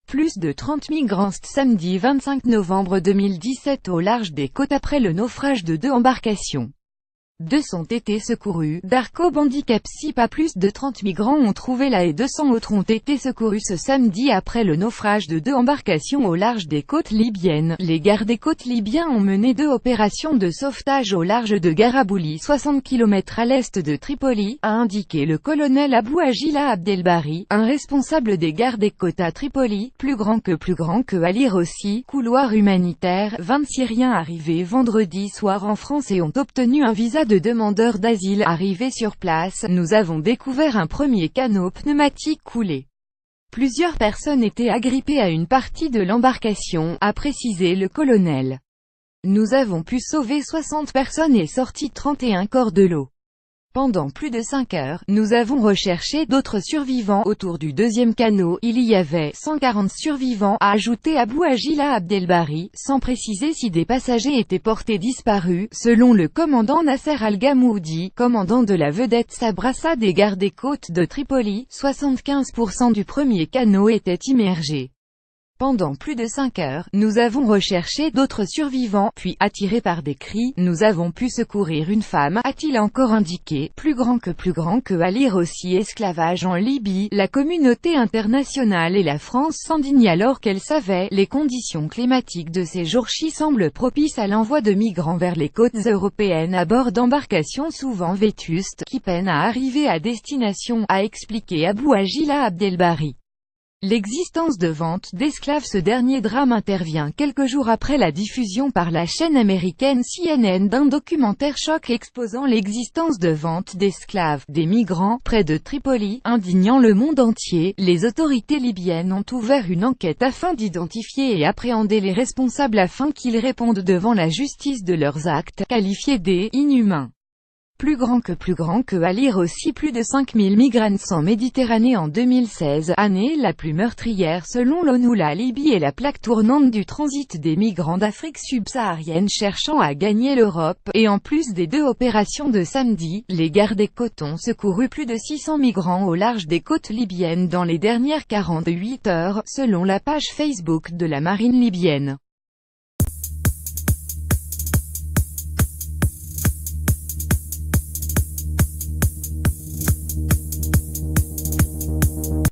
Plus de 30 migrants samedi 25 novembre 2017 au large des côtes après le naufrage de 2 embarcations. 2 ont été secourus, d'Arco Bandicapsi. Pas plus de 30 migrants ont trouvé la et 200 autres ont été secourus ce samedi après le naufrage de 2 embarcations au large des côtes libyennes. Les gardes-côtes libyens ont mené 2 opérations de sauvetage au large de Garabouli, 60 km à l'est de Tripoli, a indiqué le colonel Abou Agila Abdelbari, un responsable des gardes-côtes à Tripoli. Plus grand que Ali Rossi, couloir humanitaire. 20 Syriens arrivés vendredi soir en France et ont obtenu un visa de demandeurs d'asile. Arrivés sur place, nous avons découvert un premier canot pneumatique coulé. Plusieurs personnes étaient agrippées à une partie de l'embarcation, a précisé le colonel. Nous avons pu sauver 60 personnes et sorti 31 corps de l'eau. Pendant plus de 5 heures, nous avons recherché d'autres survivants. Autour du deuxième canot, il y avait 140 survivants, a ajouté Abou Agila Abdelbari, sans préciser si des passagers étaient portés disparus. Selon le commandant Nasser Al-Gamoudi, commandant de la vedette Sabrassa des gardes-côtes de Tripoli, 75% du premier canot était immergé. Pendant plus de 5 heures, nous avons recherché d'autres survivants, puis, attirés par des cris, nous avons pu secourir une femme, a-t-il encore indiqué. Plus grand que Ali Rossi. Esclavage en Libye. La communauté internationale et la France s'indignent alors qu'elle savait, les conditions climatiques de ces jours-ci semblent propices à l'envoi de migrants vers les côtes européennes à bord d'embarcations souvent vétustes, qui peinent à arriver à destination, a expliqué Abou Agila Abdelbari. L'existence de vente d'esclaves. Ce dernier drame intervient quelques jours après la diffusion par la chaîne américaine CNN d'un documentaire choc exposant l'existence de vente d'esclaves, des migrants, près de Tripoli, indignant le monde entier. Les autorités libyennes ont ouvert une enquête afin d'identifier et appréhender les responsables afin qu'ils répondent devant la justice de leurs actes, qualifiés d'inhumains. Plus grand que Ali Rossi. Plus de 5000 migrants en Méditerranée en 2016, année la plus meurtrière selon l'ONU. La Libye est la plaque tournante du transit des migrants d'Afrique subsaharienne cherchant à gagner l'Europe, et en plus des 2 opérations de samedi, les gardes-côtes ont secouru plus de 600 migrants au large des côtes libyennes dans les dernières 48 heures, selon la page Facebook de la marine libyenne.